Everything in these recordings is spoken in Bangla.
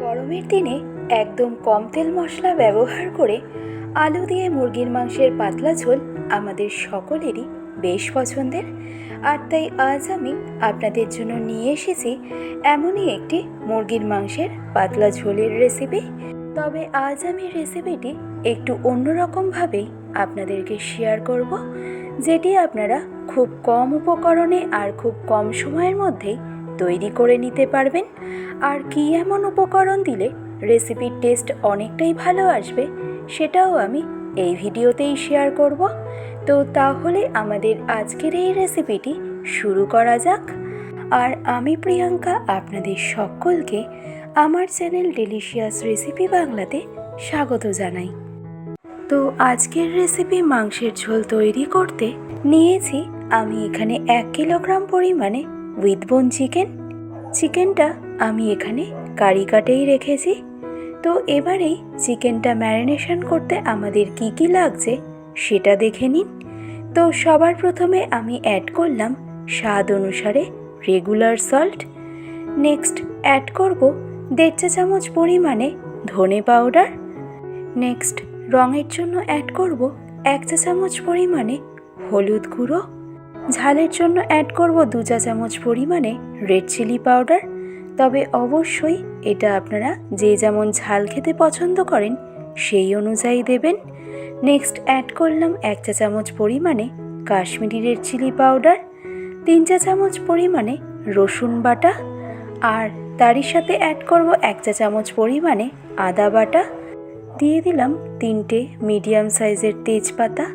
গরমের দিনে একদম কম তেল মশলা ব্যবহার করে আলু দিয়ে মুরগির মাংসের পাতলা ঝোল আমাদের সকলেরই বেশ পছন্দের। আর তাই আজ আমি আপনাদের জন্য নিয়ে এসেছি এমনই একটি মুরগির মাংসের পাতলা ঝোলের রেসিপি। তবে আজ আমি রেসিপিটি একটু অন্যরকমভাবেই আপনাদেরকে শেয়ার করব, যেটি আপনারা খুব কম উপকরণে আর খুব কম সময়ের মধ্যেই তৈরি করে নিতে পারবেন। আর কী এমন উপকরণ দিলে রেসিপির টেস্ট অনেকটাই ভালো আসবে সেটাও আমি এই ভিডিওতেই শেয়ার করব। তো তাহলে আমাদের আজকের এই রেসিপিটি শুরু করা যাক। আর আমি প্রিয়াঙ্কা আপনাদের সকলকে আমার চ্যানেল ডেলিশিয়াস রেসিপি বাংলাতে স্বাগত জানাই। তো আজকের রেসিপি মাংসের ঝোল তৈরি করতে নিয়েছি আমি এখানে 1 কিলোগ্রাম পরিমাণে উইথ বোন চিকেনটা আমি এখানে কারি কাটেই রেখেছি। তো এবারেই চিকেনটা ম্যারিনেশন করতে আমাদের কি কি লাগছে সেটা দেখে নিন। তো সবার প্রথমে আমি অ্যাড করলাম স্বাদ অনুসারে রেগুলার সল্ট। নেক্সট অ্যাড করব 1.5 চা চামচ পরিমাণে ধনে পাউডার। নেক্সট রঙের জন্য অ্যাড করব 1 চা চামচ পরিমাণে হলুদ গুঁড়ো। ঝালের জন্য অ্যাড করব 2 চা চামচ পরিমাণে রেড চিলি পাউডার। তবে অবশ্যই এটা আপনারা যে যেমন ঝাল খেতে পছন্দ করেন সেই অনুযায়ী দেবেন। নেক্সট অ্যাড করলাম 1 চা চামচ পরিমাণে কাশ্মীরি রেড চিলি পাউডার, 3 চা চামচ পরিমাণে রসুন বাটা, আর তারই সাথে অ্যাড করব 1 চা চামচ পরিমাণে আদা বাটা। দিয়ে দিলাম 3টে মিডিয়াম সাইজের তেজপাতা,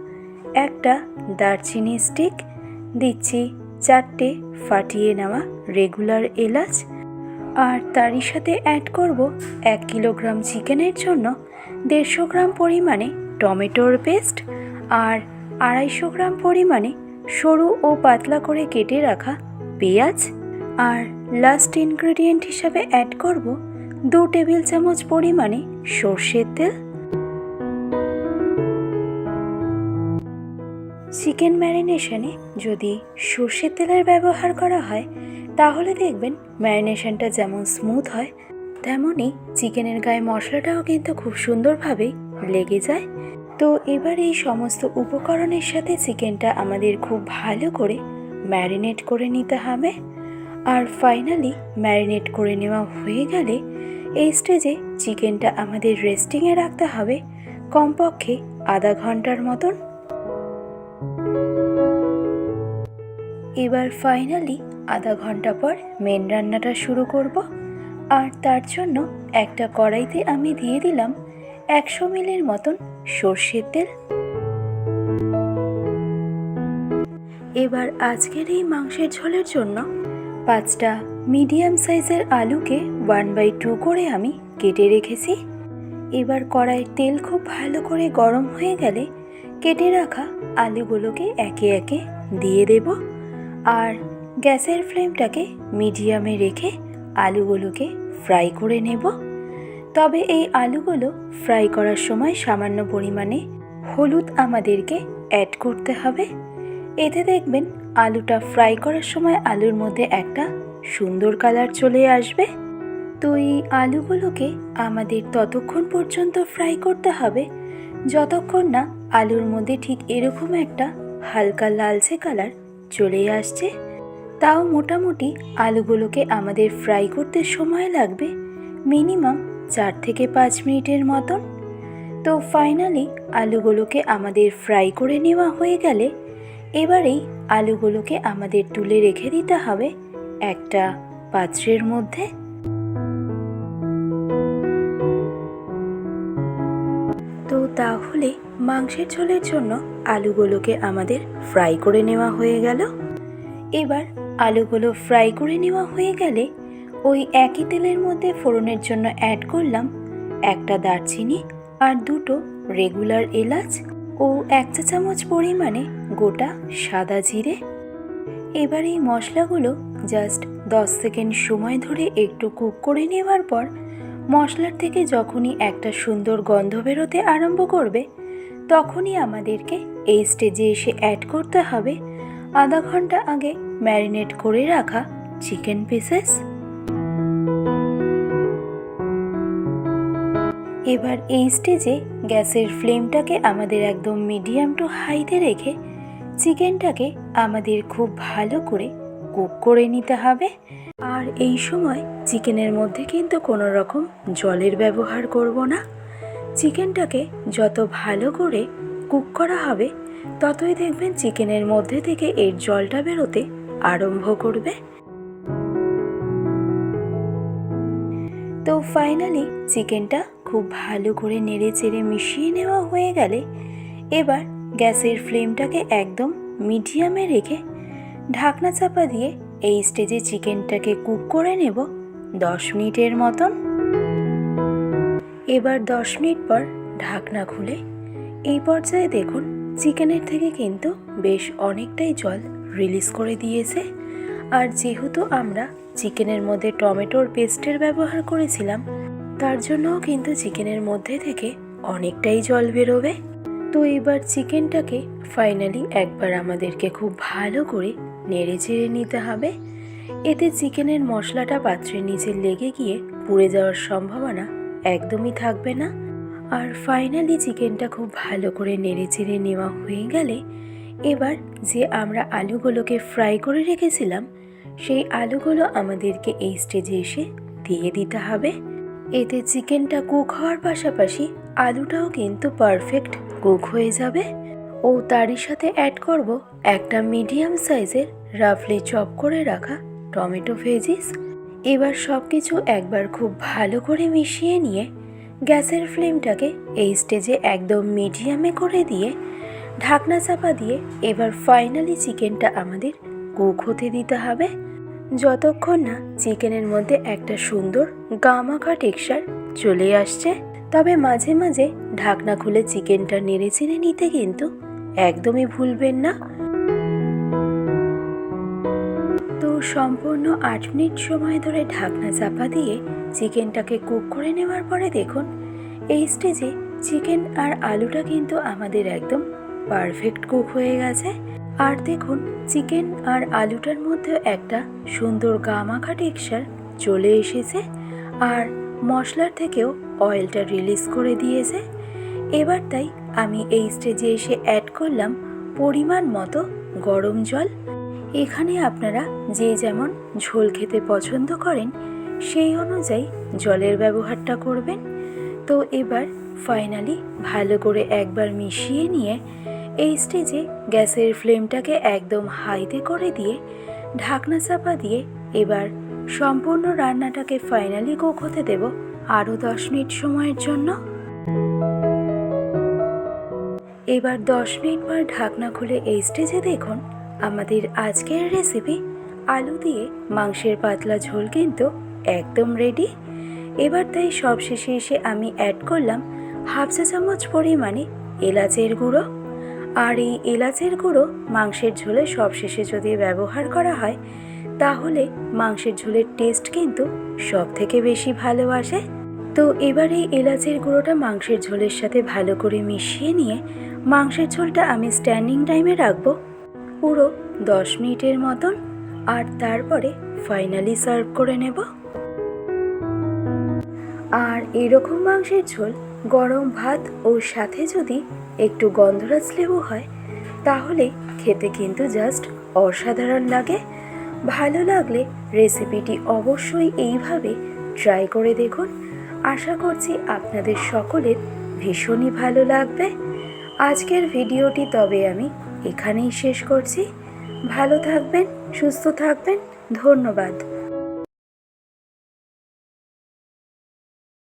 একটা দারচিনি স্টিক, দিচ্ছি 4টে ফাটিয়ে নেওয়া রেগুলার এলাচ। আর তারই সাথে অ্যাড করব 1 কিলোগ্রাম চিকেনের জন্য 150 গ্রাম পরিমাণে টমেটোর পেস্ট আর 250 গ্রাম পরিমাণে সরু ও পাতলা করে কেটে রাখা পেঁয়াজ। আর লাস্ট ইনগ্রেডিয়েন্ট হিসাবে অ্যাড করব 2 টেবিল চামচ পরিমাণে সর্ষের তেল। চিকেন ম্যারিনেশনে যদি সর্ষের তেলের ব্যবহার করা হয় তাহলে দেখবেন ম্যারিনেশনটা যেমন স্মুথ হয় তেমনই চিকেনের গায়ে মশলাটাও কিন্তু খুব সুন্দরভাবেই লেগে যায়। তো এবার এই সমস্ত উপকরণের সাথে চিকেনটা আমাদের খুব ভালো করে ম্যারিনেট করে নিতে হবে। আর ফাইনালি ম্যারিনেট করে নেওয়া হয়ে গেলে এই স্টেজে চিকেনটা আমাদের রেস্টিংয়ে রাখতে হবে কমপক্ষে আধা ঘন্টার মতন। এবার ফাইনালি আধা ঘন্টা পর মেন রান্নাটা শুরু করব। আর তার জন্য একটা কড়াইতে আমি দিয়ে দিলাম 100 মিলির মতন সর্ষের তেল। এবার আজকের এই মাংসের ঝোলের জন্য 5টা মিডিয়াম সাইজের আলুকে 1/2 করে আমি কেটে রেখেছি। এবার কড়াইয়ের তেল খুব ভালো করে গরম হয়ে গেলে কেটে রাখা আলুগুলোকে একে একে দিয়ে দেব। আর গ্যাসের ফ্লেমটাকে মিডিয়ামে রেখে আলুগুলোকে ফ্রাই করে নেব। তবে এই আলুগুলো ফ্রাই করার সময় সামান্য পরিমাণে হলুদ আমাদেরকে অ্যাড করতে হবে। এতে দেখবেন আলুটা ফ্রাই করার সময় আলুর মধ্যে একটা সুন্দর কালার চলে আসবে। তো এই আলুগুলোকে আমাদের ততক্ষণ পর্যন্ত ফ্রাই করতে হবে যতক্ষণ না আলুর মধ্যে ঠিক এরকম একটা হালকা লালচে কালার চলে আসছে। তাও মোটামুটি আলুগুলোকে আমাদের ফ্রাই করতে সময় লাগবে মিনিমাম 4 থেকে 5 মিনিটের মতন। তো ফাইনালি আলুগুলোকে আমাদের ফ্রাই করে নেওয়া হয়ে গেলে এবারেই আলুগুলোকে আমাদের তুলে রেখে দিতে হবে একটা পাত্রের মধ্যে। তো তাহলে মাংসের ঝোলের জন্য আলুগুলোকে আমাদের ফ্রাই করে নেওয়া হয়ে গেল। এবার আলুগুলো ফ্রাই করে নেওয়া হয়ে গেলে ওই একই তেলের মধ্যে ফোড়নের জন্য অ্যাড করলাম একটা দারচিনি আর 2টো রেগুলার এলাচ ও 1 চা চামচ পরিমাণে গোটা সাদা জিরে। এবার এই মশলাগুলো জাস্ট 10 সেকেন্ড সময় ধরে একটু কুক করে নেওয়ার পর মশলার থেকে যখনই একটা সুন্দর গন্ধ বেরোতে আরম্ভ করবে তখনই আমাদেরকে এই স্টেজে এসে অ্যাড করতে হবে আধা ঘন্টা আগে ম্যারিনেট করে রাখা চিকেন পিসেস। এবার এই স্টেজে গ্যাসের ফ্লেমটাকে আমাদের একদম মিডিয়াম টু হাইতে রেখে চিকেনটাকে আমাদের খুব ভালো করে কুক করে নিতে হবে। আর এই সময় চিকেনের মধ্যে কিন্তু কোনো রকম জলের ব্যবহার করব না। চিকেনটাকে যত ভালো করে কুক করা হবে ততই দেখবেন চিকেনের মধ্যে থেকে এর জলটা বেরোতে আরম্ভ করবে। তো ফাইনালি চিকেনটা খুব ভালো করে নেড়ে চেড়ে মিশিয়ে নেওয়া হয়ে গেলে এবার গ্যাসের ফ্লেমটাকে একদম মিডিয়ামে রেখে ঢাকনা চাপা দিয়ে এই স্টেজে চিকেনটাকে কুক করে নেব 10 মিনিটের মতন। এবার 10 মিনিট পর ঢাকনা খুলে এই পর্যায়ে দেখুন চিকেনের থেকে কিন্তু বেশ অনেকটাই জল রিলিজ করে দিয়েছে। আর যেহেতু আমরা চিকেনের মধ্যে টমেটোর পেস্টের ব্যবহার করেছিলাম তার জন্যও কিন্তু চিকেনের মধ্যে থেকে অনেকটাই জল বেরোবে। তো এবার চিকেনটাকে ফাইনালি একবার আমাদেরকে খুব ভালো করে নেড়ে চেড়ে নিতে হবে। এতে চিকেনের মশলাটা পাত্রের নিচে লেগে গিয়ে পুড়ে যাওয়ার সম্ভাবনা একদমই থাকবে না। আর ফাইনালি চিকেনটা খুব ভালো করে নেড়ে চেড়ে নেওয়া হয়ে গেলে এবার যে আমরা আলুগুলোকে ফ্রাই করে রেখেছিলাম সেই আলুগুলো আমাদেরকে এই স্টেজে এসে দিয়ে দিতে হবে। এতে চিকেনটা কুক হওয়ার পাশাপাশি আলুটাও কিন্তু পারফেক্ট কুক হয়ে যাবে। ও তারই সাথে অ্যাড করব একটা মিডিয়াম সাইজের রাফলি চপ করে রাখা টমেটো ভেজিস। এবার সব কিছু একবার খুব ভালো করে মিশিয়ে নিয়ে গ্যাসের ফ্লেমটাকে এই স্টেজে একদম মিডিয়ামে করে দিয়ে ঢাকনা চাপা দিয়ে এবার ফাইনালি চিকেনটা আমাদের কুক হতে দিতে হবে যতক্ষণ না চিকেনের মধ্যে একটা সুন্দর গামাখা টেক্সচার চলে আসছে। তবে মাঝে মাঝে ঢাকনা খুলে চিকেনটা নেড়ে চেড়ে নিতে কিন্তু একদমই ভুলবেন না। তো সম্পূর্ণ 8 মিনিট সময় ধরে ঢাকনা চাপা দিয়ে চিকেনটাকে কুক করে নেওয়ার পরে দেখুন এই স্টেজে চিকেন আর আলুটা কিন্তু আমাদের একদম পারফেক্ট কুক হয়ে গেছে। আর দেখুন চিকেন আর আলুটার মধ্যে একটা সুন্দর গামাখা টেক্সচার চলে এসেছে আর মশলার থেকেও অয়েলটা রিলিজ করে দিয়েছে। এবার তাই আমি এই স্টেজে এসে অ্যাড করলাম পরিমাণ মতো গরম জল। এখানে আপনারা যে যেমন ঝোল খেতে পছন্দ করেন সেই অনুযায়ী জলের ব্যবহারটা করবেন। তো এবার ফাইনালি ভালো করে একবার মিশিয়ে নিয়ে এই স্টেজে গ্যাসের ফ্লেমটাকে একদম হাইতে করে দিয়ে ঢাকনা চাপা দিয়ে এবার সম্পূর্ণ রান্নাটাকে ফাইনালি কুক হতে দেব আরও 10 মিনিট সময়ের জন্য। এবার 10 মিনিট পর ঢাকনা খুলে এই স্টেজে দেখুন আমাদের আজকের রেসিপি আলু দিয়ে মাংসের পাতলা ঝোল কিন্তু একদম রেডি। এবার তাই সব শেষে এসে আমি অ্যাড করলাম হাফ চা চামচ পরিমাণে এলাচের গুঁড়ো। আর এই এলাচের গুঁড়ো মাংসের ঝোলে সবশেষে যদি ব্যবহার করা হয় তাহলে মাংসের ঝোলের টেস্ট কিন্তু সব থেকে বেশি ভালো আসে। তো এবার এই এলাচের গুঁড়োটা মাংসের ঝোলের সাথে ভালো করে মিশিয়ে নিয়ে মাংসের ঝোলটা আমি স্ট্যান্ডিং টাইমে রাখবো পুরো 10 মিনিটের মতন। আর তারপরে ফাইনালি সার্ভ করে নেব। আর এরকম মাংসের ঝোল গরম ভাত ও সাথে যদি একটু গন্ধরাজ লেবু হয় তাহলে খেতে কিন্তু জাস্ট অসাধারণ লাগে। ভালো লাগলে রেসিপিটি অবশ্যই এইভাবে ট্রাই করে দেখুন। আশা করছি আপনাদের সকলের ভীষণই ভালো লাগবে। আজকের ভিডিওটি তবে আমি এখানেই শেষ করছি। ভালো থাকবেন, সুস্থ থাকবেন। ধন্যবাদ।